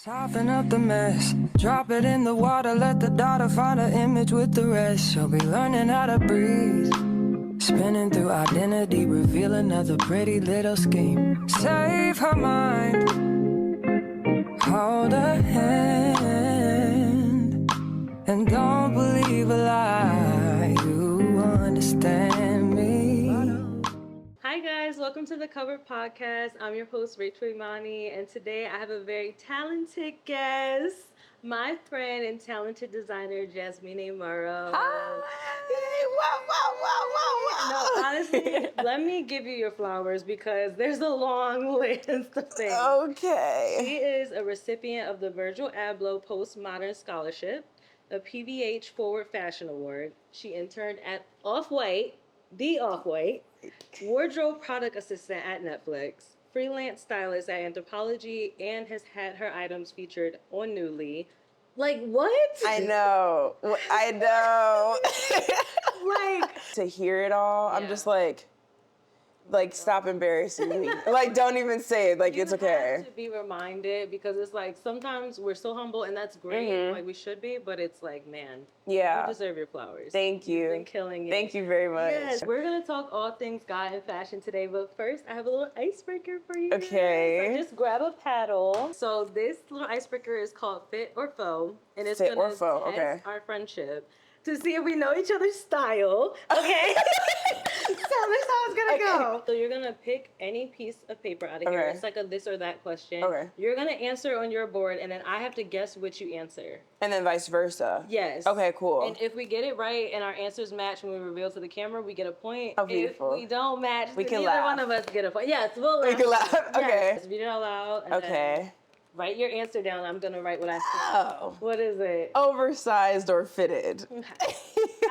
Soften up the mess, drop it in the water, let the daughter find her image with the rest. She'll be learning how to breathe, spinning through identity, reveal another pretty little scheme. Save her mind, hold her hand, and don't believe a lie, you understand me. Hi guys, welcome to the Covered Podcast. I'm your host, Rachel Imani, and today I have a very talented guest, my friend and talented designer, Jasmine Morrow. Hi! Wow. No, honestly, let me give you your flowers because there's a long list of things. Okay. She is a recipient of the Virgil Abloh Postmodern Scholarship, a PVH Forward Fashion Award. She interned at Off-White, the Off-White, wardrobe product assistant at Netflix, freelance stylist at Anthropologie, and has had her items featured on Newly. Like, what? I know. Like, to hear it all, Yeah. I'm just like, stop embarrassing me. Like, don't even say it. Like, it's you okay. have to be reminded because it's like sometimes we're so humble and that's great, like we should be, but it's like, man, Yeah. you deserve your flowers. Thank you. You've been killing it. Thank you very much. Yes, we're gonna talk all things guy and fashion today, but first I have a little icebreaker for you. Okay. So just grab a paddle. So this little icebreaker is called Fit or Faux, and it's Fit gonna or faux, test okay. our friendship to see if we know each other's style. Okay. So this is how it's gonna go. So you're gonna pick any piece of paper out of here. Okay. It's like a this or that question. Okay. You're gonna answer on your board, and then I have to guess which you answer. And then vice versa. Yes. Okay, cool. And if we get it right and our answers match when we reveal to the camera, we get a point. Oh, beautiful. If we don't match, We then can neither laugh. one of us get a point. Yes, we'll laugh. We can laugh. Okay. Yes. Read it out loud. And Okay. then write your answer down. I'm gonna write what I think. Oh. What is it? Oversized or fitted?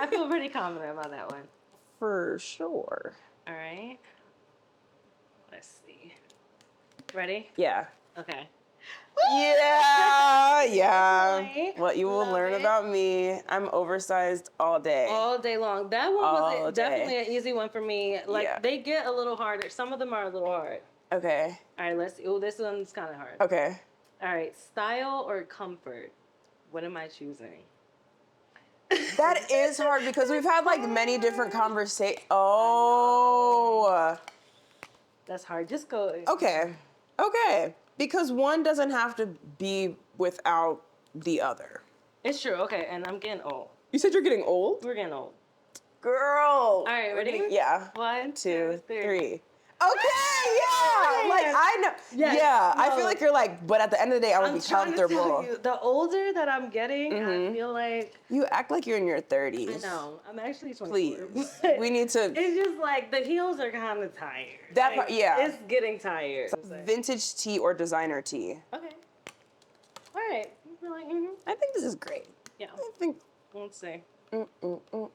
I feel pretty confident about that one. For sure. All right. Let's see. Ready? Yeah. Okay. Yeah. Point. What you will Love learn it. about me, I'm oversized all day. All day long. That one All was day. definitely an easy one for me. Like, Yeah. they get a little harder. Some of them are a little hard. Okay. All right, let's see. Oh, this one's kind of hard. Okay. All right, style or comfort? What am I choosing? That is hard because we've had like many different conversations. Oh. That's hard. Just go. Okay. Okay. Because one doesn't have to be without the other. It's true. Okay, and I'm getting old. You said you're getting old? We're getting old. Girl. All right, ready? Yeah. 1, 2, 2, 3. 3. Okay, yeah. Like, I know. Yes, yeah, I no. feel like you're like, but at the end of the day, I want I'm to be trying to tell comfortable. you, the older that I'm getting, I feel like You act like you're in your 30s. I know. I'm actually 24. Please. but We need to. It's just like the heels are kind of tired. That Like, part- yeah. It's getting tired. Vintage tea or designer tea? Okay. All right. We're like, I think this is great. Yeah. I think. Let's see. All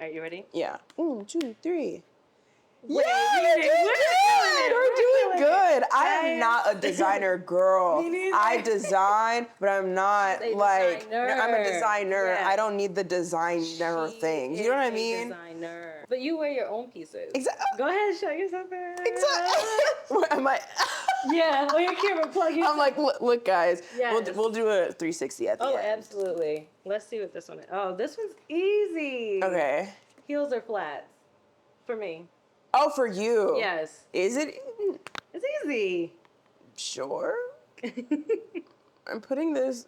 right, you ready? Yeah. 1, 2, 3. Wait, Yeah, we're we're doing good. We're doing good. I Yes. am not a designer girl. Me neither. I design, but I'm not She's a like designer. I'm a designer. Yes. I don't need the designer She things. You know what I is a mean? Designer. But you wear your own pieces. Exactly. Go ahead, show yourself. Exactly. Am I? Yeah, on your camera, plug yourself. I'm like, look, guys. Yes. We'll do a 360 at the Oh, end. absolutely. Let's see what this one is. Oh, this one's easy. Okay. Heels or flats? For me. Oh, for you. Yes. Is it? It's easy. Sure. I'm putting this.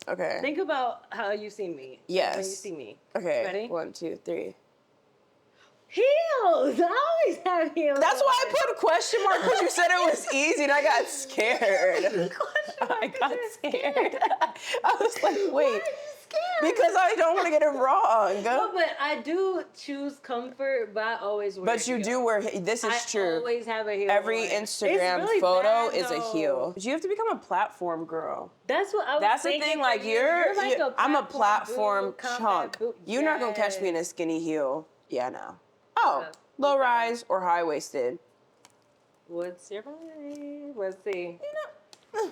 Okay. Think about how you see me. Yes. When you see me. Okay. Ready? 1, 2, 3. Heels! I always have heels. That's why I on. put a question mark because you said it was easy and I got scared. I got scared. I was like, wait. Why are you scared? Because I don't want to get it wrong. No, but I do choose comfort, but I always wear But you heels. do wear, this is I true. always have a heel Every on. Instagram It's really photo bad, is a though. heel. But you have to become a platform girl. That's what I was That's the thinking thing, for like you. I'm a boot, platform combat chunk. boot. You're not gonna catch me in a Yes. skinny heel. Yeah, no. Oh, Yeah. low rise or high waisted. What's your vibe? Let's see. You know,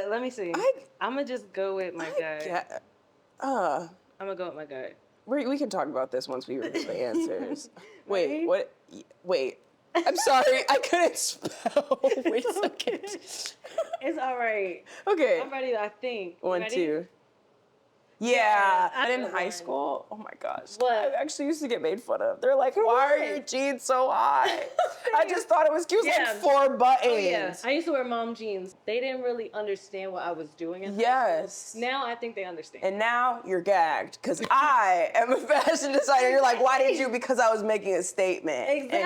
Let me see. I'm gonna just go with my gut. yeah. I'm gonna go with my gut. We can talk about this once we reveal the answers. Ready? Wait, what? Wait. I'm sorry, I couldn't spell. Wait a second. It's all right. Okay. I'm ready, I think. You 1, ready? 2. Yeah, I and in got high one. school, oh my gosh. What? I actually used to get made fun of. They're like, why are your what? jeans so high? I just thought it was cute. It was Yeah. like 4 buttons. Oh, yeah. I used to wear mom jeans. They didn't really understand what I was doing in high Yes. school. Now I think they understand. And now you're gagged because I am a fashion designer. You're like, why did you? Because I was making a statement. Exactly.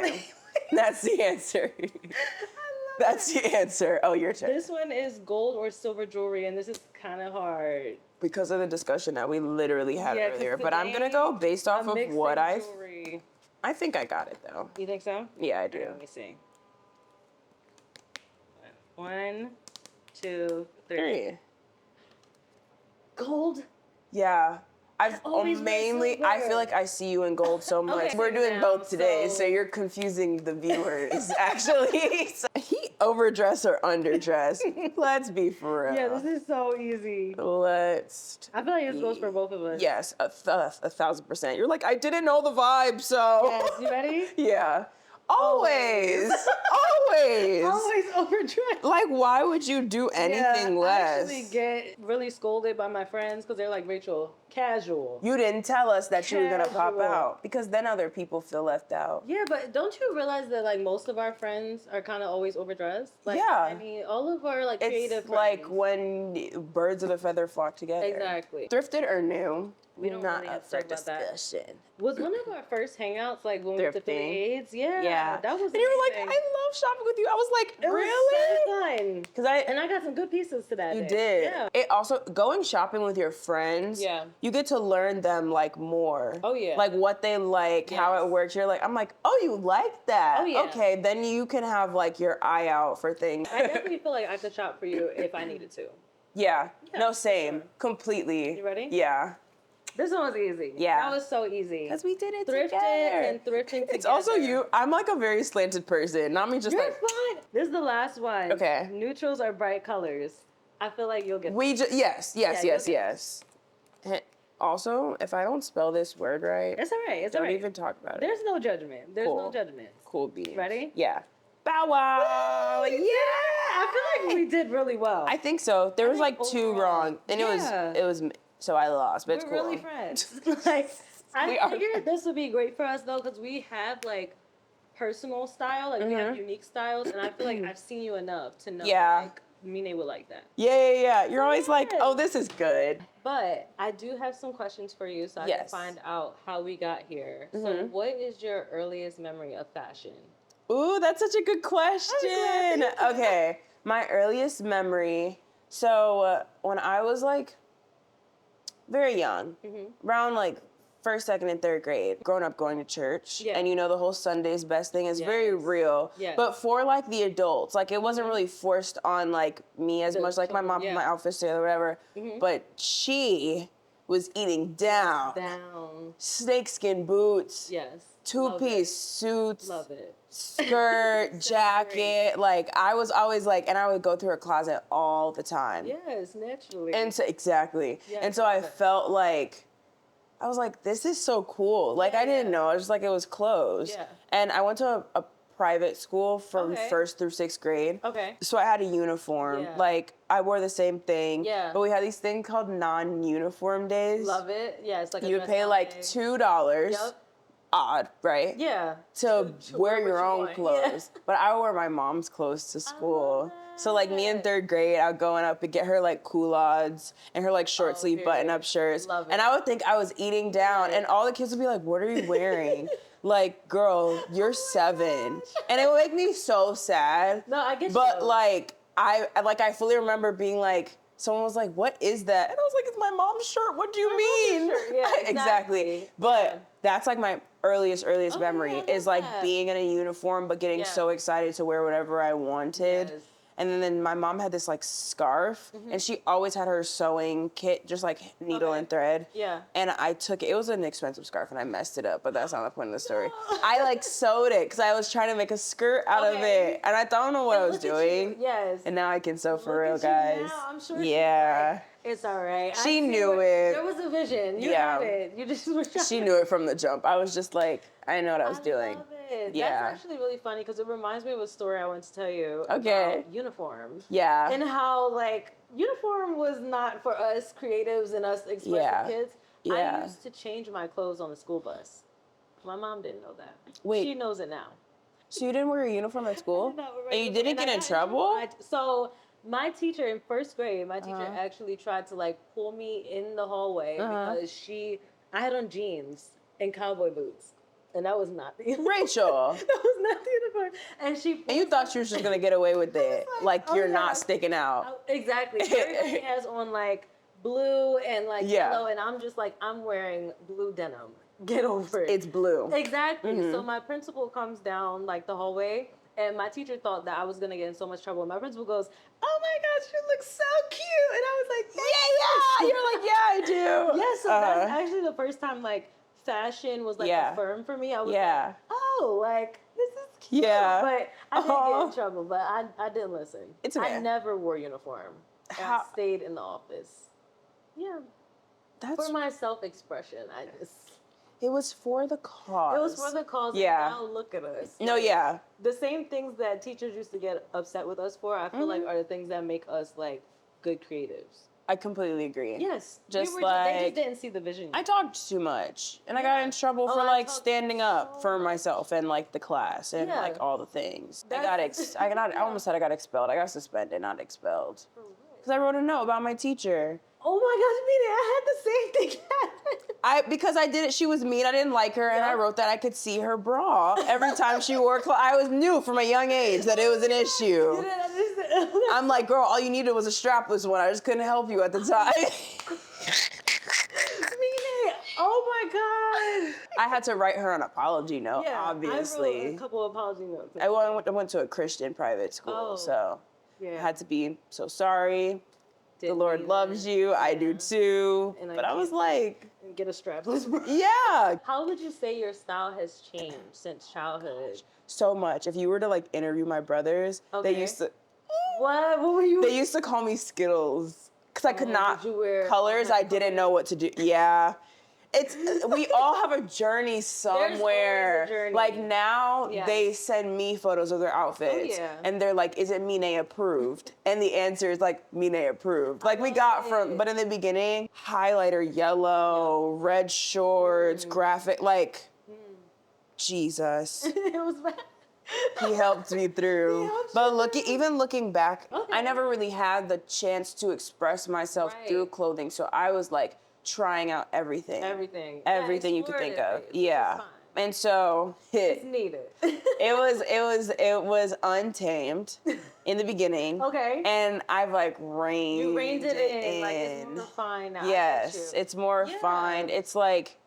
Anyway, that's the answer. That's the answer. Oh, your turn. This one is gold or silver jewelry, and this is kind of hard. Because of the discussion that we literally had Yeah, 'cause earlier. But I'm going to today, go based off I'm of mixing what jewelry. I think I got it, though. You think so? Yeah, I do. Let me see. 1, 2, 3. 3. Gold. Yeah. I've always wear mainly, I silver. feel like I see you in gold so much. Okay, We're doing now, both today, so so- you're confusing the viewers, actually. So, he overdress or underdress? Let's be for real. Yeah, this is so easy. Let's. I feel like this goes for both of us. Yes, 1,000%. You're like, I didn't know the vibe, so. Yes, you ready? Yeah. Always. Always. Always overdressed. Like, why would you do anything I less? actually get really scolded by my friends because they're like, Rachel, casual. You didn't tell us that you were gonna pop Casual. out because then other people feel left out. Yeah, but don't you realize that like most of our friends are kind of always overdressed? Like, Yeah. I mean, all of our like creative It's like friends. when birds of a feather flock together. Exactly. Thrifted or new? We don't Not really have up to for talk about that. discussion. Was one of our first hangouts like when we went to Philly Thrifting. AIDS? Yeah. Yeah. That was And you were like, amazing. I love shopping with you. I was like, It really? was so fun. Because And I got some good pieces to that You day. did. Yeah. It also, going shopping with your friends, Yeah. you get to learn them like more. Oh, yeah. Like what they like, how Yes. it works. You're like, I'm like, oh, you like that? Oh, yeah. Okay, then you can have like your eye out for things. I definitely feel like I could shop for you if I needed to. Yeah. Yeah, No, for same. sure. Completely. You ready? Yeah. This one was easy. Yeah. That was so easy. Because we did it Thrifted together. and thrifting together. It's also you. I'm like a very slanted person. Not me just You're like. fine. This is the last one. Okay. Neutrals are bright colors. I feel like you'll get We just, yes. Yeah, Yes. And also, if I don't spell this word right, It's all right. It's all don't right. even talk about it. There's no judgment. There's no Cool. judgment. Cool beans. Ready? Yeah. Bow wow. Yeah. I feel like we did really well. I think so. There was like 2 overall, wrong, and yeah. it was so I lost, but it's We're cool. really friends. Like, We I are figured this would be great for us though, because we have like personal style, like we have unique styles, and I feel like I've seen you enough to know Yeah. like Miné would like that. Yeah. You're always like, Yes. oh, this is good. But I do have some questions for you so I Yes. can find out how we got here. So what is your earliest memory of fashion? Ooh, that's such a good question. Okay, my earliest memory. So when I was like very young, around like first, second, and third grade, growing up going to church, Yeah. and you know the whole Sunday's best thing is very Yes. real. Yes. But for like the adults, like it wasn't really forced on like me as The much. Like my mom children, put my yeah. outfits together, whatever. But she was eating down. Down. Snakeskin boots, Yes. two-piece suits, Love it. skirt, jacket. Like I was always like, and I would go through her closet all the time. Yes, naturally. And so exactly. Yeah, and so I love it. felt like I was like, this is so cool. Like I didn't know. I was just like it was closed. Yeah. And I went to a private school from Okay. 1st through 6th grade. Okay. So I had a uniform. Yeah. Like I wore the same thing. Yeah. But we had these things called non-uniform days. Love it. Yeah, it's like a You would dress pay down like day. $2. Yep. Odd, right? Yeah. To wear wear your what you own want. clothes. But I would wear my mom's clothes to school. So like me in 3rd grade, I would go up and get her like culottes and her like short sleeve period. button up shirts. Love it. And I would think I was eating down and all the kids would be like, what are you wearing? Like, girl, you're 7. And it would make me so sad. No, I get you. But like I fully remember being like, someone was like, what is that? And I was like, it's my mom's shirt. What do you mean? shirt. Yeah, exactly. But that's like my earliest memory I love is like that. being in a uniform, but getting Yeah. so excited to wear whatever I wanted. Yes. And then my mom had this like scarf, and she always had her sewing kit, just like needle Okay. and thread. Yeah. And I took it. It was an expensive scarf, and I messed it up. But that's not the point of the story. I like sewed it because I was trying to make a skirt out of Okay. it, and I don't know what I was Look at you. doing. Yes. And now I can sew for Look real, at you guys. now. I'm sure. Yeah. It's all right. She knew it. There was a vision. You had it. You just were trying. She knew it from the jump. I was just like, I didn't know what I was doing. I love it. Yeah. That's actually really funny because it reminds me of a story I want to tell you Okay. about uniform. Yeah. And how, like, uniform was not for us creatives and us expressive kids. Yeah. I used to change my clothes on the school bus. My mom didn't know that. Wait. She knows it now. So you didn't wear a uniform at school? And you didn't get in trouble? So my teacher in first grade, actually tried to like pull me in the hallway because I had on jeans and cowboy boots. And that was not the uniform. Rachel. That was not the uniform. And you thought you were just gonna get away with it. Like you're not sticking out. Exactly. Everybody has on like blue and like yellow, and I'm just like, I'm wearing blue denim. Get over it. It's blue. Exactly. So my principal comes down like the hallway, and my teacher thought that I was gonna get in so much trouble. And my principal goes, "Oh my gosh, you look so cute!" And I was like, Yeah. You're like, yeah, I do. Yeah. So that's actually the first time like fashion was like affirmed for me. I was like, oh, like this is cute. Yeah. But I didn't get in trouble. But I didn't listen. It's okay. I never wore uniform. I stayed in the office. Yeah. That's for my self-expression. It was for the cause. It was for the cause. Yeah. And now look at us. No, like, the same things that teachers used to get upset with us for, I feel like are the things that make us like good creatives. I completely agree. Yes. They just didn't see the vision. I talked too much. And I got in trouble for like standing up for myself and like the class and like all the things. I almost said I got expelled. I got suspended, not expelled. Because I wrote a note about my teacher. Oh my gosh, Mina, I had the same thing happen. Because I did it, she was mean, I didn't like her, and I wrote that I could see her bra every time she wore clothes. I knew from a young age that it was an issue. I'm like, girl, all you needed was a strapless one. I just couldn't help you at the time. Mina, oh my God. I had to write her an apology note, obviously. I wrote a couple of apology notes. I went to a Christian private school, so I had to be so sorry. The Lord loves you. I do too. But I was like... Get a strapless bra. Yeah. How would you say your style has changed since childhood? So much. If you were to like interview my brothers, they used to... What were you... They used to call me Skittles. Because I could not... colors, I didn't know what to do. Yeah. We all have a journey somewhere. There's always a journey. Like now, they send me photos of their outfits. And they're like, is it Miné approved? And the answer is like, Miné approved. Like we got but in the beginning, highlighter yellow, red shorts, graphic, like, Jesus. It was bad. He helped me through. But even looking back, I never really had the chance to express myself through clothing. So I was like, trying out everything you could think of. Yeah. And so it's needed. it was untamed in the beginning. Okay. And I've like reined it in. Like it's more refined now. Yes, it's more refined. It's like,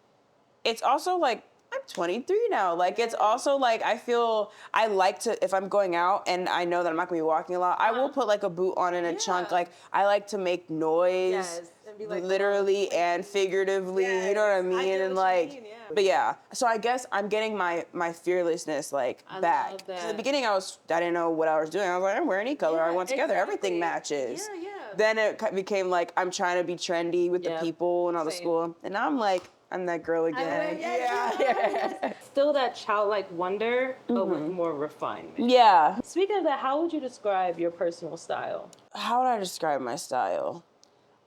it's also like, I'm 23 now. Like, it's also like, I like to, if I'm going out and I know that I'm not gonna be walking a lot, I will put like a boot on and a chunk. Like, I like to make noise. Yes. And be like, literally and figuratively, you know what I mean? And like, but yeah. So I guess I'm getting my fearlessness like back. Because in the beginning I didn't know what I was doing. I was like, I'm wearing any color I want together. Everything matches. Yeah. Then it became like, I'm trying to be trendy with the people and all the school. And now I'm like, I'm that girl again. Yeah. Still that childlike wonder, but with more refinement. Yeah. Speaking of that, how would you describe your personal style? How would I describe my style?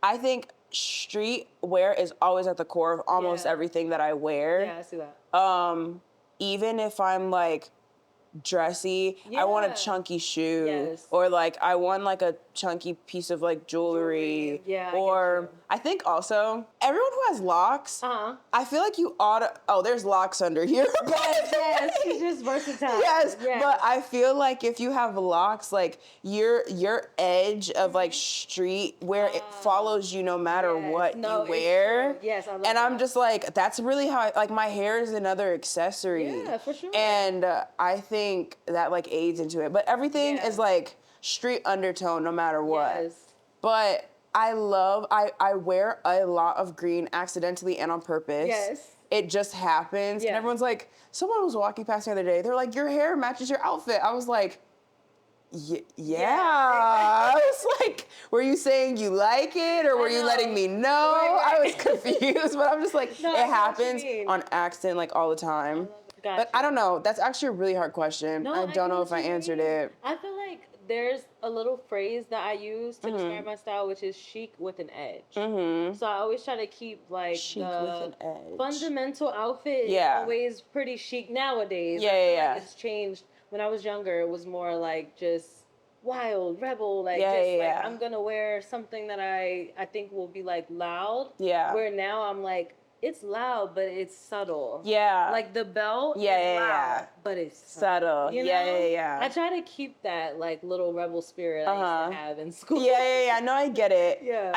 I think street wear is always at the core of almost everything that I wear. Yeah, I see that. Even if I'm like dressy, I want a chunky shoe, or like I want like a chunky piece of like jewelry. Or I think also everyone who has locks, I feel like you ought to. Oh, there's locks under here. Yes, she's just versatile. Yes, but I feel like if you have locks, like your edge of like street where it follows you no matter what you wear. Yes, I love and that. I'm just like, that's really how like my hair is another accessory. Yeah, for sure. And I think that like aids into it, but everything is like street undertone no matter what. Yes. But I wear a lot of green accidentally and on purpose. Yes. It just happens. And everyone's like, someone was walking past the other day. They're like, your hair matches your outfit. I was like, Yeah. I was like, were you saying you like it or were you letting me know? Right. I was confused, but I'm just like, No, I it know what you happens mean. on accident like all the time. Gotcha. But I don't know. That's actually a really hard question. No, I don't know get if what I you answered mean. it. I feel like there's a little phrase that I use to Mm-hmm. describe my style, which is chic with an edge. Mm-hmm. So I always try to keep like Chic the with an edge. fundamental outfit is Yeah. always pretty chic nowadays. Yeah, I feel yeah, like it's changed. When I was younger, it was more like just wild, rebel, like Yeah, just yeah, like yeah. I'm gonna wear something that I think will be like loud. Yeah. Where now I'm like, it's loud, but it's subtle. Yeah. Like the belt Yeah, is yeah, loud, yeah. but it's Subtle. You know? Yeah. I try to keep that like little rebel spirit I used to have in school. Yeah. No, I get it. Yeah.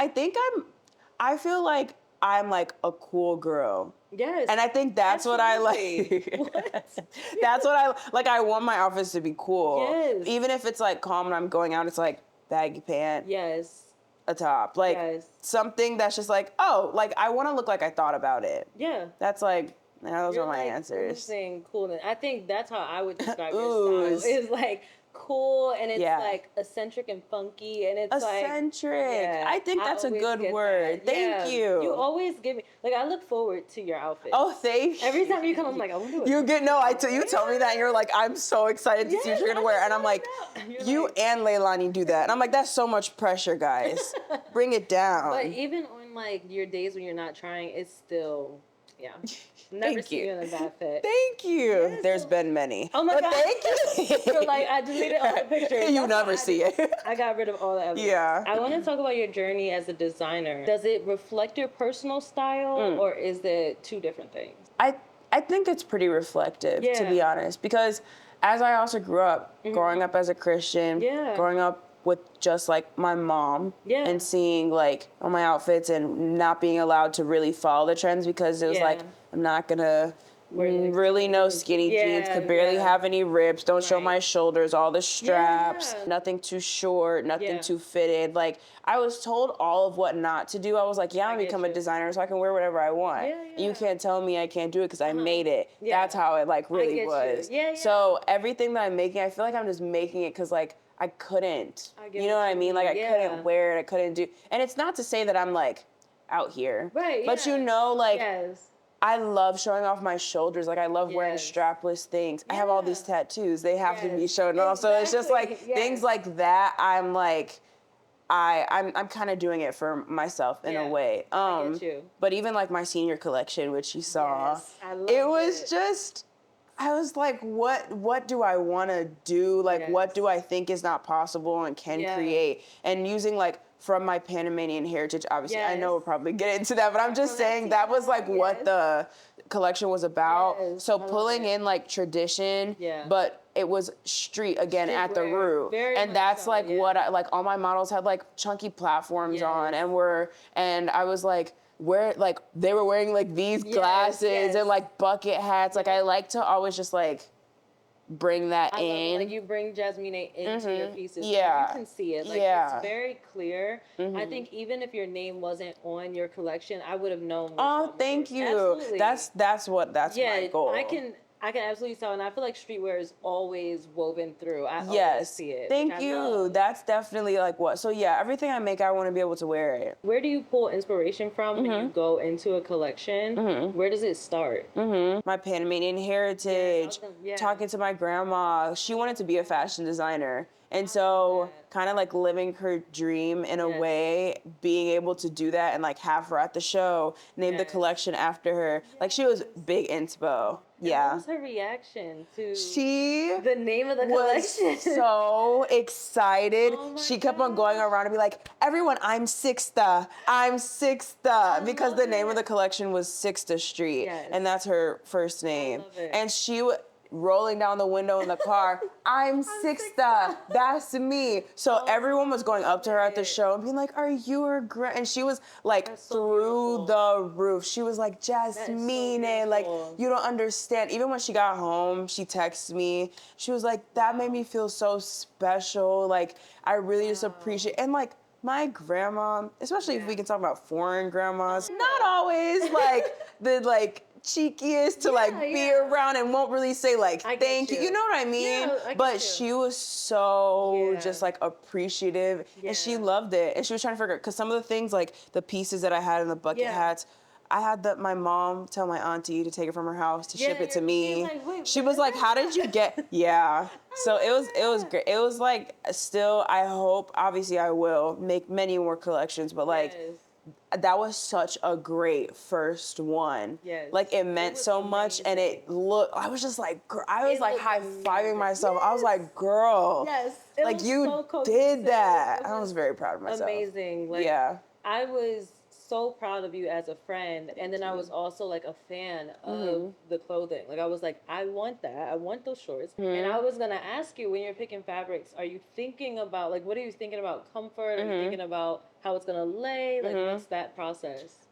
I feel like I'm like a cool girl. Yes. And I think that's what I absolutely. like. What? That's what I like. I want my outfits to be cool. Yes. Even if it's like calm and I'm going out, it's like baggy pant, Yes. a top. Like Yes. something that's just like, oh, like I want to look like I thought about it. Yeah. That's like, those You're are my like answers. oozing coolness. I think that's how I would describe your Ooze. style. It's like cool and it's Yeah. like eccentric and funky and it's Eccentric. like I think that's a always good get word. that. Thank Yeah. you. You always give me like I look forward to your outfit. Oh, thank you. Every time you come, I'm like, I wonder what You get no. You tell me that and you're like, I'm so excited to see what you're gonna wear, and I'm like, you like, and Leilani do that, and I'm like, that's so much pressure, guys. Bring it down. But even on like your days when you're not trying, it's still Never Thank seen you. you in a bad fit. Thank you. Yes. There's been many. Oh my But God. thank you. So like I deleted all the pictures. You That's never what I see did. it. I got rid of all the evidence. Yeah. I want to talk about your journey as a designer. Does it reflect your personal style or is it two different things? I think it's pretty reflective, to be Yeah. honest, because as I also grew up, growing up as a Christian, Yeah. growing up with just like my mom Yeah. and seeing like all my outfits and not being allowed to really follow the trends because it was like, Yeah. I'm not gonna Wear, like, really no skinny jeans, could barely have any rips, don't show Right. my shoulders, all the straps, Yeah. nothing too short, nothing Yeah. too fitted. Like I was told all of what not to do. I was like, yeah, I'm gonna get become a you. designer so I can wear whatever I want. Yeah, And you yeah. can't tell me I can't do it because I made it. Yeah. That's how it like really get you. was. Yeah, yeah. So everything that I'm making, I feel like I'm just making it because like I couldn't. I get You know what what I you mean? Like I mean. couldn't Yeah. wear it. I couldn't do. And it's not to say that I'm like out here. Right. But yeah. you know, like Yes. I love showing off my shoulders. Like I love wearing Yes. strapless things. I have all these Yeah. tattoos. They have to be Yes. shown off. So it's just like Exactly. things Yes. like that. I'm like, I'm kind of doing it for myself in a Yeah. way. I get you. But even like my senior collection, which you saw, Yes, I loved it was it. just. I was like, what do I want to do? Like, what Yes. do I think is not possible and can Yeah. create? And using like from my Panamanian heritage, obviously, I know Yes. we'll probably get into that, but I'm just saying that was like what Yes. the collection was about. Yes, So I love pulling it. in like tradition, Yeah. but it was street again at the Streetwear, root. very And much that's so, like yeah. what I like all my models had like chunky platforms on Yes. and I was like like they were wearing like these glasses yes. and like bucket hats. Like I like to always just like bring that I love it. in. Like you bring Jasmine into your pieces. Yeah. You can see it. Like Yeah. it's very clear. I think even if your name wasn't on your collection, I would have known. which Oh, one was thank yours. you. Absolutely. That's my goal. I can absolutely tell, and I feel like streetwear is always woven through. I always Yes. see it. which Thank I you. love. That's definitely like what. So yeah, everything I make, I want to be able to wear it. Where do you pull inspiration from when you go into a collection? Where does it start? My Panamanian heritage, Yeah. talking to my grandma. She wanted to be a fashion designer. And so kind of like living her dream in a Yes. way, being able to do that and like have her at the show, name the Yes. collection after her. Like she was big inspo. What Yeah. was her reaction to She the name of the was collection? so excited. Oh my She kept on going around and be like, everyone, I'm Sixta. I'm Sixta. Because the love name of it. the collection was Sixta Street. Yes. And that's her first name. love it. And she rolling down the window in the car, I'm Sixta. That's me. So everyone was going up to her at the show and being like, are you her grand? And she was like That's so through beautiful. the roof. She was like, Jasmine, like beautiful. you don't understand. Even when she got home, she texted me. She was like, that made me feel so special. Like I really just appreciate and like my grandma, especially if we can talk about foreign grandmas, not always like the cheekiest to like be yeah. around and won't really say like I get thank you. you. You know what I mean? Yeah, I get But you. she was so Yeah. just like appreciative and she Yeah. loved it. And she was trying to figure out, because some of the things like the pieces that I had in the bucket Yeah. hats, I had my mom tell my auntie to take it from her house to ship it to she's me. like, "Wait, She what was is like, that?" how did you get, yeah. So it was that. great. It was like, still, I hope, obviously I will make many more collections, but like, Yes. that was such a great first one. Yes. Like it meant was so much and amazing. it looked, I was just like, I was It like looked high-fiving amazing. myself. I was Yes. like, girl, Yes. It like was you so did cohesive. that. It I was very proud of myself. amazing. Like, Yeah. I was so proud of you as a friend, and then I was also like a fan of the clothing. Like I was like, I want that. I want those shorts. And I was gonna ask you, when you're picking fabrics, are you thinking about like, what are you thinking about comfort? Are you thinking about how it's gonna lay? Like, what's that process?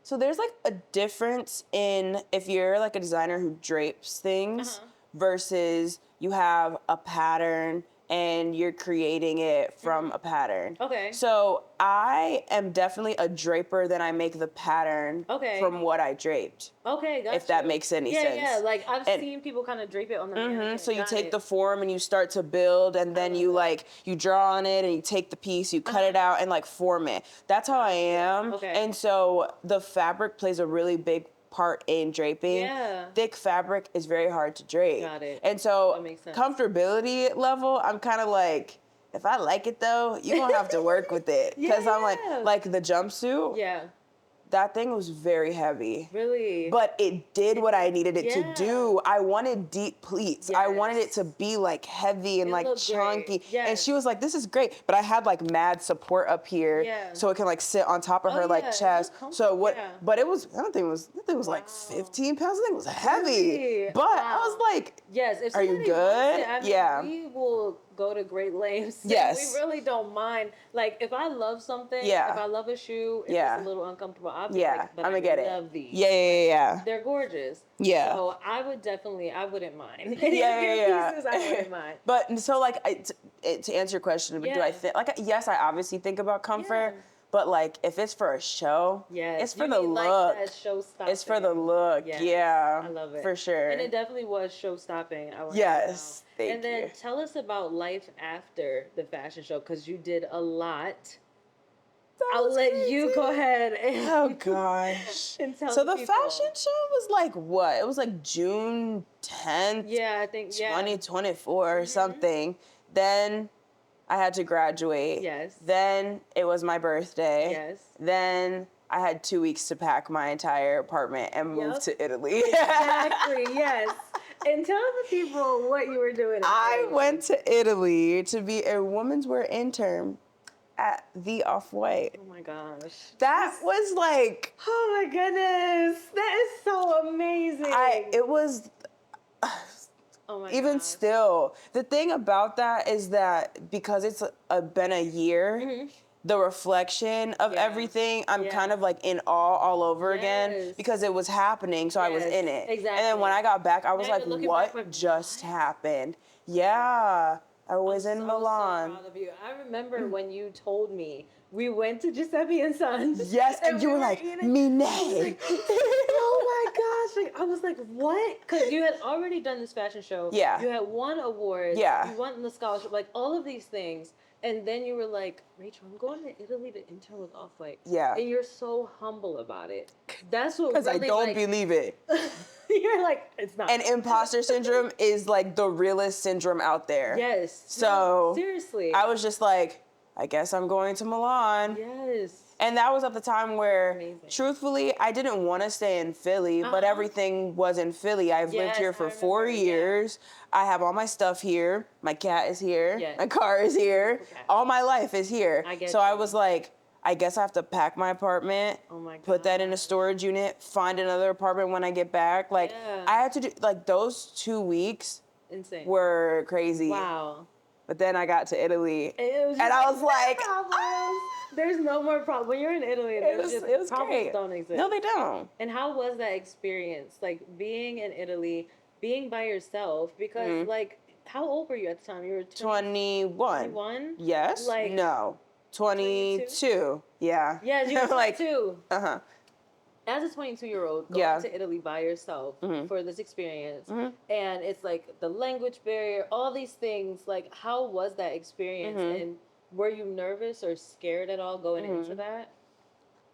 So there's like a difference in if you're like a designer who drapes things versus you have a pattern and you're creating it from a pattern. Okay. So I am definitely a draper than I make the pattern Okay. from what I draped. Okay, gotcha. If that makes any sense. Yeah, like I've seen people kind of drape it on the mannequin. So you Got take it. the form and you start to build, and then you like you draw on it and you take the piece, you cut it out and like form it. That's how I am. Okay. And so the fabric plays a really big part in draping. Yeah. Thick fabric is very hard to drape. Got it. And so That makes sense. comfortability level, I'm kind of like, if I like it though, you're gonna have to work with it. Because I'm Yeah. like the jumpsuit, Yeah. that thing was very heavy. Really. But it did what I needed it to Yeah. do. I wanted deep pleats. I wanted it Yes. to be like heavy and It like looked great. chunky. And Yes. she was like, this is great. But I had like mad support up here. Yeah. So it can like sit on top of her like yeah, it chest. looked So what, comfortable, yeah. but it was, that thing was like 15 pounds. That thing was heavy. Really? But I Wow. was like, Yes. If are you somebody wants good? it, I mean, Yeah. we will go to great lengths. Yes. We really don't mind. Like if I love something, Yeah. if I love a shoe, if Yeah. it's a little uncomfortable, I'll be Yeah, like, but I'm gonna I get it. love these. Yeah. They're gorgeous. Yeah. So I would definitely, I wouldn't mind. Yeah. Pieces, I wouldn't mind. But so like to answer your question, but do I Yeah. think like yes, I obviously think about comfort, Yeah. but like if it's for a show, Yes. it's for You the mean look. like that show-stopping. It's for the look. Yes. Yeah. I love it. For sure. And it definitely was show-stopping. I want Yes. to know. Thank And then you. tell us about life after the fashion show, because you did a lot. That I'll was let you go crazy. ahead and, Oh gosh. and tell So the people. fashion show was like what? It was like June 10th, Yeah, I think, yeah. 2024 or something. Then I had to graduate. Yes. Then it was my birthday. Yes. Then I had 2 weeks to pack my entire apartment and move Yep. to Italy. Exactly, yes. And tell the people what you were doing. I went to Italy to be a women's wear intern at the Off-White. Oh my gosh. That was like, Oh my goodness. That is so amazing. it was, oh my even gosh. still, the thing about that is that because it's been a year, the reflection of Yeah. everything, I'm Yeah. kind of like in awe all over again Yes. because it was happening, so I was Yes, in it. And exactly. then when I got back, I was Now like, you're looking what back like, just happened? Yeah, I was in So Milan. proud of you. I remember when you told me we went to Giuseppe and Sons. Yes, and you we were like, eating- Miné. Oh my gosh! Like I was like, what? Because you had already done this fashion show. Yeah. You had won awards. Yeah. You won the scholarship. Like all of these things, and then you were like, Rachel, I'm going to Italy to intern with Off-White. Yeah. And you're so humble about it. That's what. Because I really, don't like, believe it. You're like, it's not. And imposter syndrome is like the realest syndrome out there. yes. So No, seriously. I was just like, I guess I'm going to Milan. Yes. And that was at the time where, Amazing. truthfully, I didn't want to stay in Philly, but everything was in Philly. I've lived Yes, here I for 4 remember, yeah. years. I have all my stuff here. My cat is here. Yes. My car is here. Okay. All my life is here. I get so I you. was like, I guess I have to pack my apartment, Oh my put that in a gosh. storage unit, find another apartment when I get back. Like, Yeah. I had to do, like, those 2 weeks Insane. were crazy. Wow. But then I got to Italy, It was and just I was like, problems. There's no more problems. When you're in Italy, it was problems great. don't exist. No, they don't. And how was that experience? Like being in Italy, being by yourself, because Mm-hmm. like, how old were you at the time? You were 21. 21? Yes? Like- no. 22. Yeah. Yeah, you were like, 22. uh-huh. as a 22-year-old going to Italy by yourself for this experience, and it's like the language barrier, all these things, like how was that experience, and were you nervous or scared at all going into that?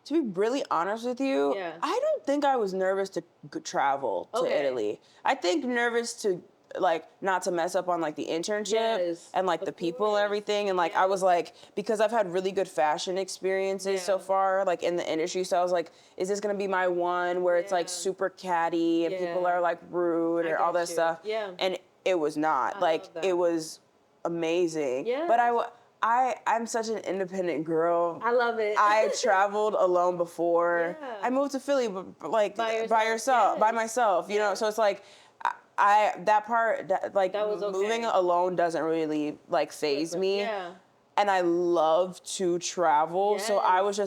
To be really honest with you, I don't think I was nervous to travel to Italy. I think nervous to like not to mess up on like the internship and like the people and everything, and like I was like, because I've had really good fashion experiences so far like in the industry, so I was like, is this gonna be my one where it's like super catty and people are like rude or all that stuff, and it was not. Like it was amazing. But I'm such an independent girl. I love it. I traveled alone before. I moved to Philly, but like by myself, you know. So it's like, that was okay. Moving alone doesn't really like faze me. And I love to travel, so I was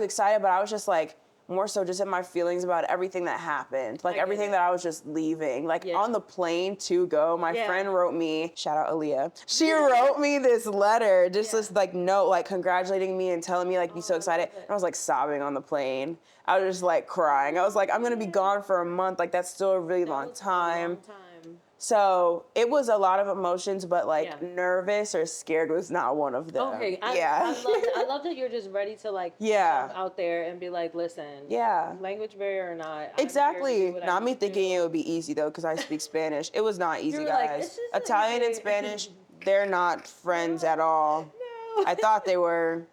excited, but I was just like, more so just in my feelings about everything that happened. Like everything that I was just leaving. Like on the plane to go, my friend wrote me, shout out Aaliyah. She wrote me this letter, just this like note, like congratulating me and telling me like be so excited. And I was like sobbing on the plane. I was just like crying. I was like, I'm gonna be gone for a month. Like that's still a really long time. So it was a lot of emotions, but like nervous or scared was not one of them. Okay, I love that you're just ready to like jump out there and be like, listen, language barrier or not. Exactly. Not me thinking it would be easy though, because I speak Spanish. It was not easy, guys. Like, Italian and Spanish, they're not friends at all. No. I thought they were.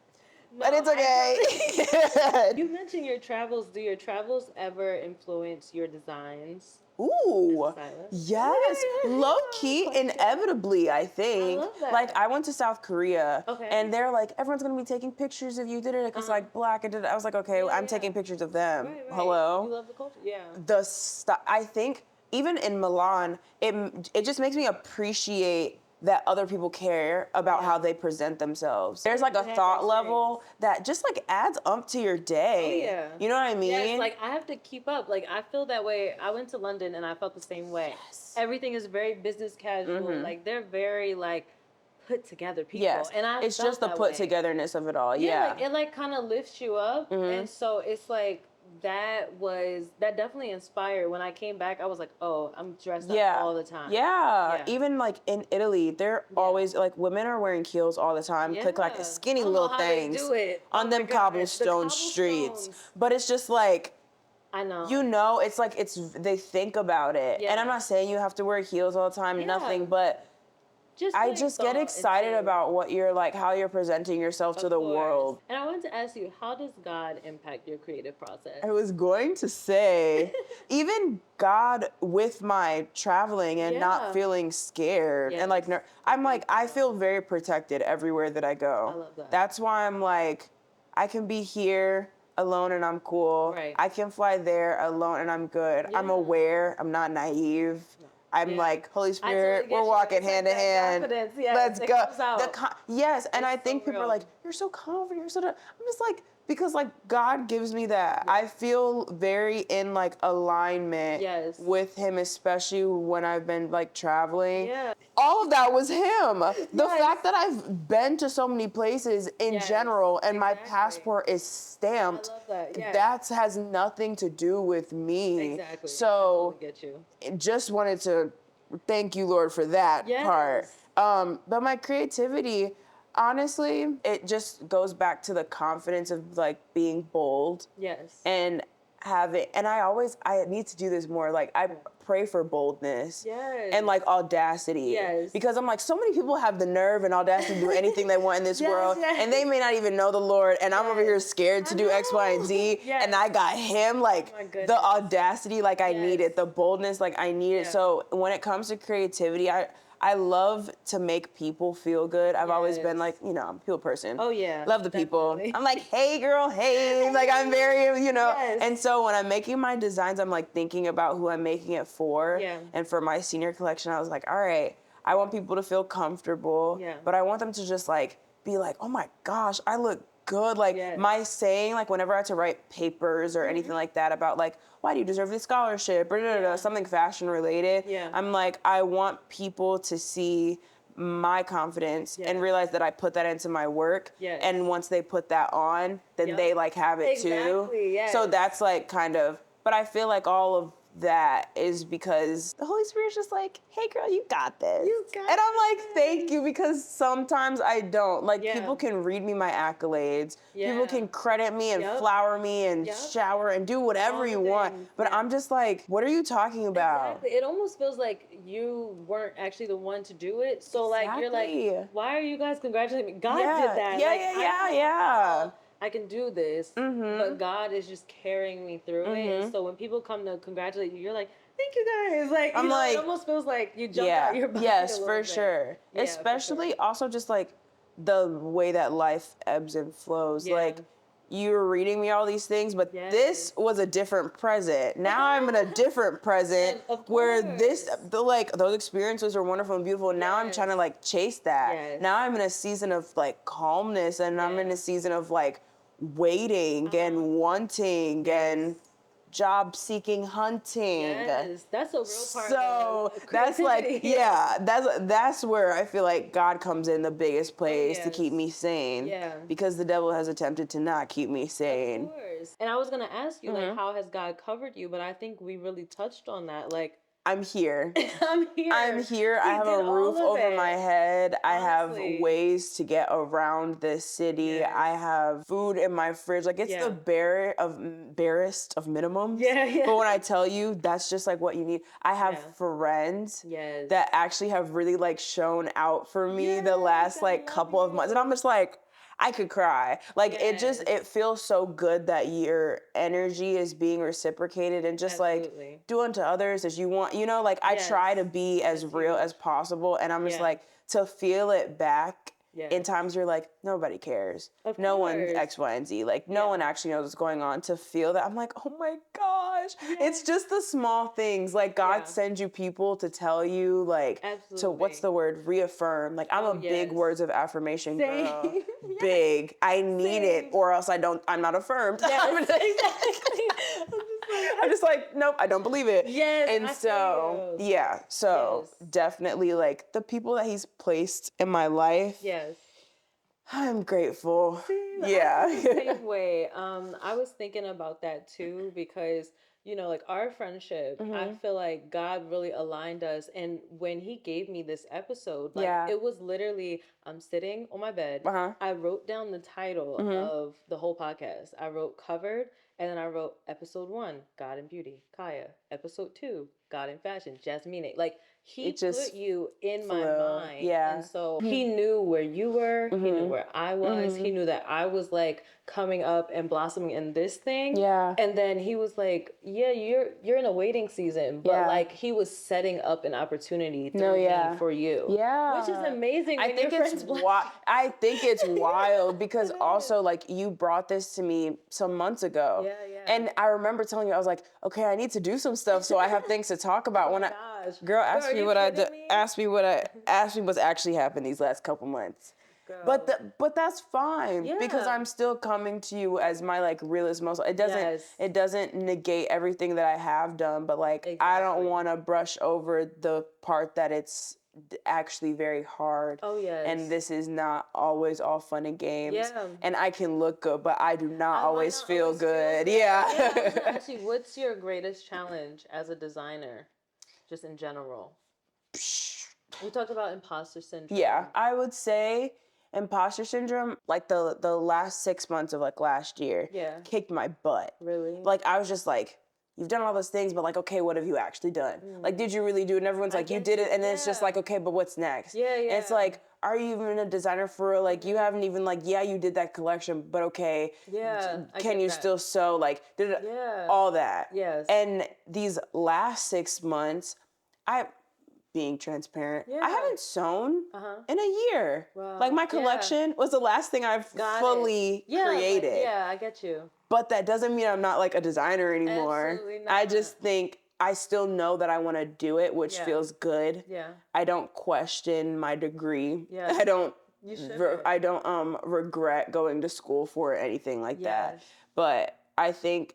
But it's okay. You mentioned your travels. Do your travels ever influence your designs? Ooh, yes, low key, inevitably, I think. I love that. Like, I went to South Korea, and they're like, everyone's gonna be taking pictures of you, because like black, and I was like, okay, I'm taking pictures of them. Right. Hello. You love the culture, I think even in Milan, it just makes me appreciate that other people care about how they present themselves. There's like a thought level that just like adds up to your day. Oh, yeah. You know what I mean? Yeah, it's like I have to keep up. Like I feel that way. I went to London and I felt the same way. Yes. Everything is very business casual. Mm-hmm. Like they're very like put together people. Yes. And it's just the put togetherness of it all. Yeah. Like, it like kind of lifts you up. Mm-hmm. And so it's like that definitely inspired. When I came back, I was like, oh, I'm dressed up all the time. Yeah. Even like in Italy, they're always like women are wearing heels all the time. Click like skinny little things on them cobblestone streets. But it's just like, I know. You know, it's like they think about it. Yeah. And I'm not saying you have to wear heels all the time, nothing, but I just get excited about what you're like, how you're presenting yourself to the world. And I wanted to ask you, how does God impact your creative process? I was going to say, even God with my traveling and not feeling scared and like, I'm like, I feel very protected everywhere that I go. I love that. That's why I'm like, I can be here alone and I'm cool. Right. I can fly there alone and I'm good. Yeah. I'm aware. I'm not naive. I'm like, Holy Spirit, we're walking hand in hand. Let's go. Yes, and I think people are like, you're so confident. You're so. I'm just like, because like God gives me that. Yeah. I feel very in like alignment with Him, especially when I've been like traveling. Yeah. All of that was Him. The fact that I've been to so many places in general and my passport is stamped, I love that. That has nothing to do with me. Exactly. So I totally get you. Just wanted to thank you, Lord, for that part. But my creativity, honestly, it just goes back to the confidence of like being bold. Yes. And I need to do this more. Like I pray for boldness. Yes. And like audacity. Yes. Because I'm like, so many people have the nerve and audacity to do anything they want in this world. Yes. And they may not even know the Lord. And I'm over here scared to do X, Y, and Z. Yes. And I got Him, like the audacity, like I need it. The boldness, like I need it. So when it comes to creativity, I love to make people feel good. I've always been like, I'm a people person. Oh, yeah. Love the people. I'm like, hey, girl, hey. Like, I'm very, Yes. And so when I'm making my designs, I'm like thinking about who I'm making it for. Yeah. And for my senior collection, I was like, all right, I want people to feel comfortable. Yeah. But I want them to just like, be like, oh my gosh, I look good. Like my saying, like whenever I had to write papers or anything like that about like, why do you deserve this scholarship or something fashion related? Yeah. I'm like, I want people to see my confidence Yes. and realize that I put that into my work. Yes. And once they put that on, then Yep. they like have it too. Exactly, yes. So that's like kind of, but I feel like all of that is because the Holy Spirit's just like, hey girl, you got this. You got and I'm like, this. thank you, because sometimes I don't. Like Yeah. people can read me my accolades. Yeah. People can credit me and Yep. flower me and Yep. shower and do whatever All the you want. things, But yeah. I'm just like, what are you talking about? Exactly. It almost feels like you weren't actually the one to do it. So like you're Exactly. like, why are you guys congratulating me? God Yeah. did that. Yeah, like, yeah, I yeah, don't know yeah. how I can do this, but God is just carrying me through it. And so when people come to congratulate you, you're like, thank you guys. Like, I'm you know, like, it almost feels like you jumped yeah. out your body. Yes, a little for bit. sure. Yeah, for Especially sure. also just like the way that life ebbs and flows. Yeah. Like you were reading me all these things, but Yes. this was a different present. Now I'm in a different present And of where course. those experiences are wonderful and beautiful. And now I'm trying to Yes. like chase that. Yes. Now I'm in a season of like calmness, and I'm in Yeah. a season of like waiting and wanting and job seeking hunting. Yes, that's a real part So of that's like, creativity. yeah, that's where I feel like God comes in the biggest place to keep yes. me sane. Yeah. Because the devil has attempted to not keep me sane. Of course. And I was gonna ask you, like, how has God covered you? But I think we really touched on that. Like, I'm here. I'm here. I'm here. I He have did a roof all of over it. my head. I have Honestly. ways to get around this city. Yes. I have food in my fridge. Like it's Yeah. the barest of minimums. Yeah, yeah. But when I tell you, that's just like what you need. I have Yeah. friends Yes. that actually have really like shown out for me the Yes, last I like love couple of months. And I'm just like, I could cry. Like Yes. it feels so good that your energy is being reciprocated, and just Absolutely. like do unto others as you want. You know, like I try to Yes. be as That's real huge. as possible, and I'm just Yeah. like, to feel it back in Yes. times you're like, nobody cares. Of No one course. X, Y, and Z. Like no Yeah. one actually knows what's going on. To feel that, I'm like, oh my gosh. It's just the small things. Like God Yeah. sends you people to tell you, like, to what's Absolutely. the word? Reaffirm. Like I'm Oh, a big yes. words of affirmation Same. girl. Yes. Big. I need it, Same. or else I'm not affirmed. Yes, exactly. I'm just like, nope, I don't believe it. Yes, And I so, feel. yeah. So Yes. definitely like the people that he's placed in my life, Yes. I'm grateful. I Yeah. feel the same way. I was thinking about that too because like our friendship, I feel like God really aligned us. And when He gave me this episode, like Yeah. it was literally, I'm sitting on my bed. Uh-huh. I wrote down the title of the whole podcast. I wrote covered, and then I wrote episode 1, God and Beauty, Kaya. Episode 2, God and Fashion, Jasmine. Like He It just put you in my flew. mind. Yeah. And so He knew where you were, He knew where I was, He knew that I was like coming up and blossoming in this thing. Yeah. And then He was like, yeah, you're in a waiting season, but Yeah. like He was setting up an opportunity through me for you. Yeah. Which is amazing. I when think your it's friends bless I think it's wild because It also like you brought this to me some months ago. Yeah, yeah. And I remember telling you, I was like, okay, I need to do some stuff so I have things to talk about. Oh my gosh. Girl, ask are me you what I kidding do, me? ask me what's actually happened these last couple months. Girl. But that's fine because Yeah. I'm still coming to you as my like realist most. Yes. It doesn't negate everything that I have done, but like I don't Exactly. want to brush over the part that it's actually very hard. Oh, yes. And this is not always all fun and games. Yeah. And I can look good, but I do not I might always not feel always feel good. good. Yeah. I was gonna ask you, what's your greatest challenge as a designer, just in general? We talked about imposter syndrome. Yeah, I would say imposter syndrome, like the last 6 months of like last year, Yeah. kicked my butt. Really? Like I was just like, you've done all those things, but like, okay, what have you actually done? Like, did you really do it? And everyone's like, you get did it, you. and then it's just Yeah. like, okay, but what's next? Yeah, And it's yeah. like, are you even a designer for real? Like, you haven't even like, yeah, you did that collection, but okay, Yeah, I can get you that. still sew? Like, Yeah. all that. Yes. And these last 6 months, being transparent, Yeah. I haven't sewn Uh-huh. in a year. Wow. Like my Yeah. collection was the last thing I've Got it. fully Yeah, like, created. yeah, I get you. But that doesn't mean I'm not like a designer anymore. Absolutely I not. just think I still know that I want to do it, which Yeah. feels good. Yeah. I don't question my degree. Yeah. I don't You shouldn't. I don't regret going to school for anything like that. Yes. But I think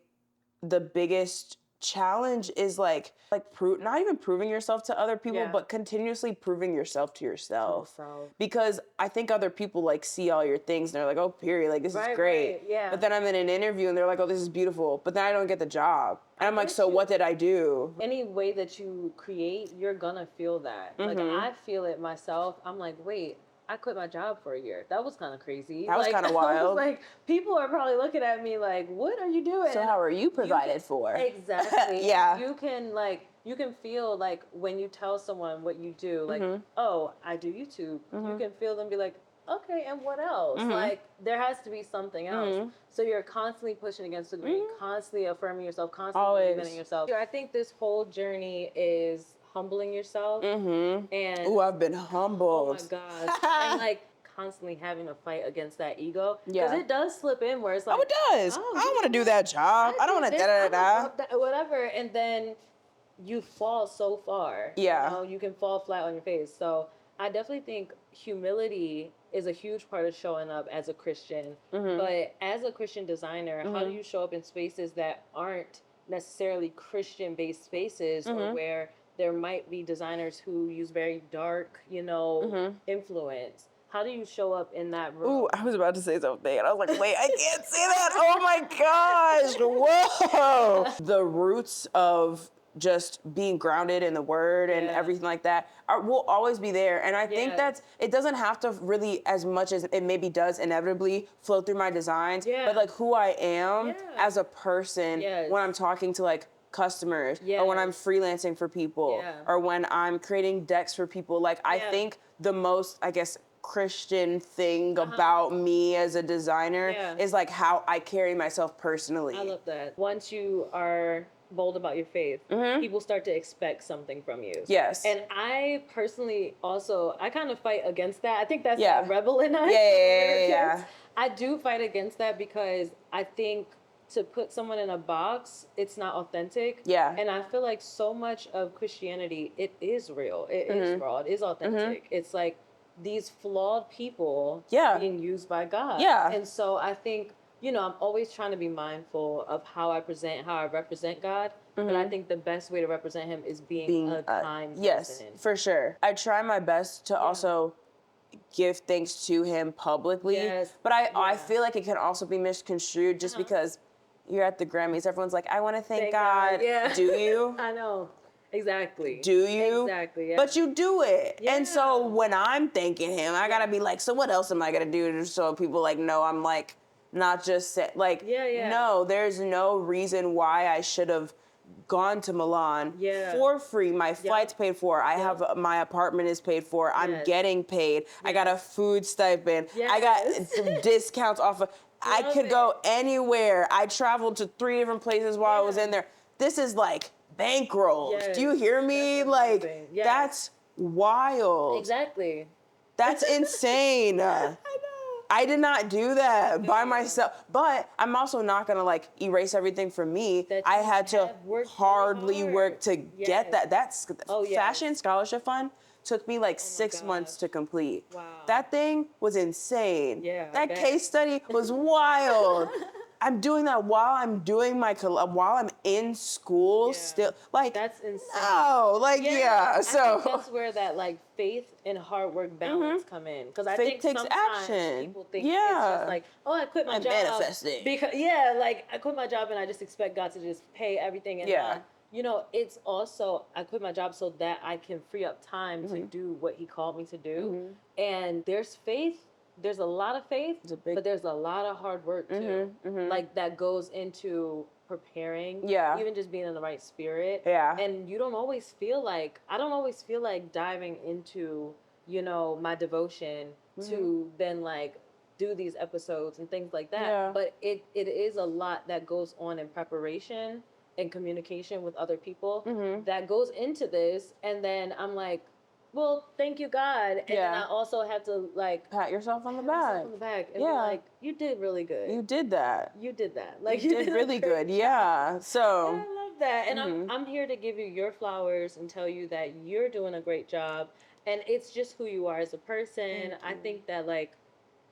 the biggest challenge is like not even proving yourself to other people, Yeah. but continuously proving yourself to yourself. yourself. Because I think other people like see all your things and they're like, oh, period, like this is great. Right, yeah. But then I'm in an interview and they're like, oh, this is beautiful. But then I don't get the job. And I'm like, get so you. what did I do? Any way that you create, you're gonna feel that. Like I feel it myself. I'm like, wait, I quit my job for a year. That was kind of crazy. That was like, kinda I wild. was like, people are probably looking at me like, what are you doing? So how are you provided for? Exactly. Yeah. You can feel like when you tell someone what you do, like, oh, I do YouTube. You can feel them be like, okay, and what else? Like, there has to be something else. So you're constantly pushing against the grain, constantly affirming yourself, constantly Always. believing in yourself. I think this whole journey is humbling yourself. And Ooh, I've been humbled. oh my gosh. And like constantly having to fight against that ego. Because Yeah. it does slip in where it's like, Oh, it does. oh, I don't want to do that job. I don't want to da-da-da-da. whatever. And then you fall so far. Yeah. You know, you can fall flat on your face. So I definitely think humility is a huge part of showing up as a Christian. But as a Christian designer, how do you show up in spaces that aren't necessarily Christian-based spaces or where there might be designers who use very dark, influence? How do you show up in that room? Ooh, I was about to say something, and I was like, wait, I can't say that. Oh my gosh, whoa. The roots of just being grounded in the word and everything like that will always be there. And I think it doesn't have to really, as much as it maybe does inevitably, flow through my designs, but like who I am as a person when I'm talking to like customers or when I'm freelancing for people or when I'm creating decks for people. Like I think the most, I guess, Christian thing about me as a designer is like how I carry myself personally. I love that. Once you are bold about your faith, people start to expect something from you. Yes. And I personally also, I kind of fight against that. I think that's that rebel in us. Yeah. I do fight against that because I think to put someone in a box, it's not authentic. Yeah. And I feel like so much of Christianity, it is real. It is raw. It is authentic. It's like these flawed people being used by God. Yeah. And so I think, I'm always trying to be mindful of how I represent God. But I think the best way to represent him is being a kind person. Yes, for sure. I try my best to also give thanks to him publicly. Yes. But I feel like it can also be misconstrued just because you're at the Grammys. Everyone's like, I want to thank God. Yeah. Do you? I know. Exactly. Do you? Exactly, yeah. But you do it. Yeah. And so when I'm thanking him, I gotta be like, so what else am I gonna do so people like know I'm like not just like no, there's no reason why I should have gone to Milan for free. My flight's paid for. I have my apartment is paid for. I'm getting paid. I got a food stipend. I got discounts off of I could go anywhere. I traveled to 3 different places while I was in there. This is like bankrolled. Yes. Do you hear me? That's like amazing. Yeah. that's wild. Exactly. That's insane. I know. I did not do that by myself, but I'm also not gonna like erase everything from me. I had to hardly work to get that. That's Fashion Scholarship Fund took me like 6 months to complete. Wow. That thing was insane. Yeah, that case study was wild. I'm doing that while I'm doing while I'm in school still. Like that's insane. Oh, like so I think that's where that like faith and hard work balance come in. Because I think takes sometimes action. people think it's just like, oh, I quit my job. Manifesting. Because like I quit my job and I just expect God to just pay everything. And it's also I quit my job so that I can free up time to do what He called me to do. And there's faith. There's a lot of faith, but there's a lot of hard work too. Like that goes into preparing, even just being in the right spirit. And I don't always feel like diving into, my devotion to then like do these episodes and things like that. But it is a lot that goes on in preparation and communication with other people that goes into this. And then I'm like, well, thank you, God. And then I also have to like pat yourself on the back. And be like, you did really good. You did that. Like you did really good. Yeah. So and I love that. And I'm here to give you your flowers and tell you that you're doing a great job. And it's just who you are as a person. I think that like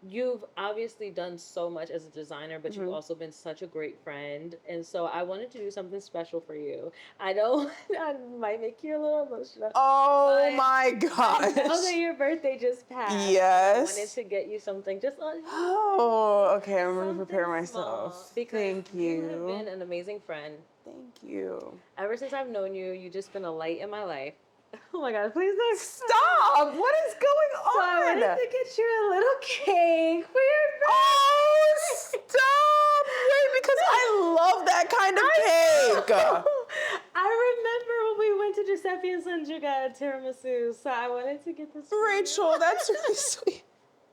you've obviously done so much as a designer, but you've also been such a great friend. And so I wanted to do something special for you. I know I might make you a little emotional. Oh my I gosh. know that your birthday just passed. Yes. I wanted to get you something just on. Oh, okay. I'm gonna Something prepare small, myself. because Thank you have you. been an amazing friend. Thank you. Ever since I've known you, you've just been a light in my life. Oh my God, please don't Stop! What is going on? So I wanted to get you a little cake for your birthday. Oh, stop! Wait, because I love that kind of cake. I remember when we went to Giuseppe and Sons, you got a tiramisu, so I wanted to get this for you. Rachel, that's really sweet.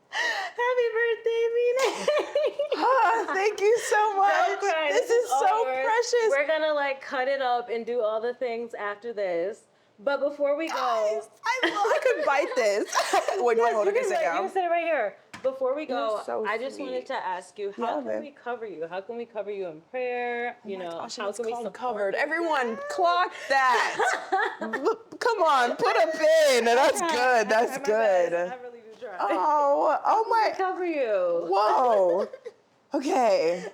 Happy birthday, Mina. Thank you so much. Don't cry. This is all so yours. precious. We're gonna like cut it up and do all the things after this. But before we go, Guys, I could bite this. Wait, do I hold it? you Can I sit can down? sit it right here. Before we go, You're so I just sweet. wanted to ask you, how Love can it. we cover you? How can we cover you in prayer? You know, Gosh, how it's can we called support covered? you? Everyone, clock that. Come on, put a pin. That's good. That's I try my good. best. I really do try. Oh my. Cover you. Whoa. Okay.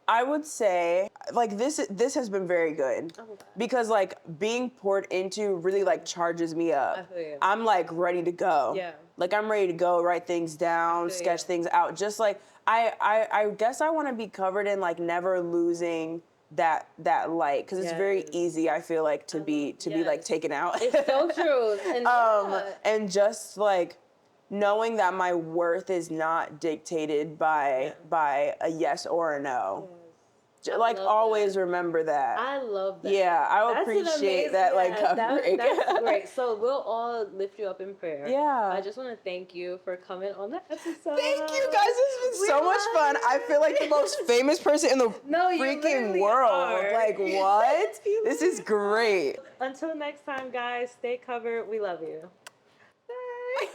I would say like this has been very good because like being poured into really like charges me up. I feel you. I'm like ready to go. Yeah. Like I'm ready to go, write things down, feel sketch you. things out. Just like I guess I want to be covered in like never losing that light because it's very Yes. easy. I feel like to be like yes. taken out. It's so true. And And just like knowing that my worth is not dictated by a yes or a no. Like love always that. remember that. I love that. Yeah, I would That's an appreciate amazing- that like yeah, covering. That's great. So we'll all lift you up in prayer. Yeah. I just want to thank you for coming on the episode. Thank you guys. This has We been so much love fun. I feel like the most famous person in the No, you freaking literally world. are. Like what? You This is great. Until next time, guys, stay covered. We love you. Bye.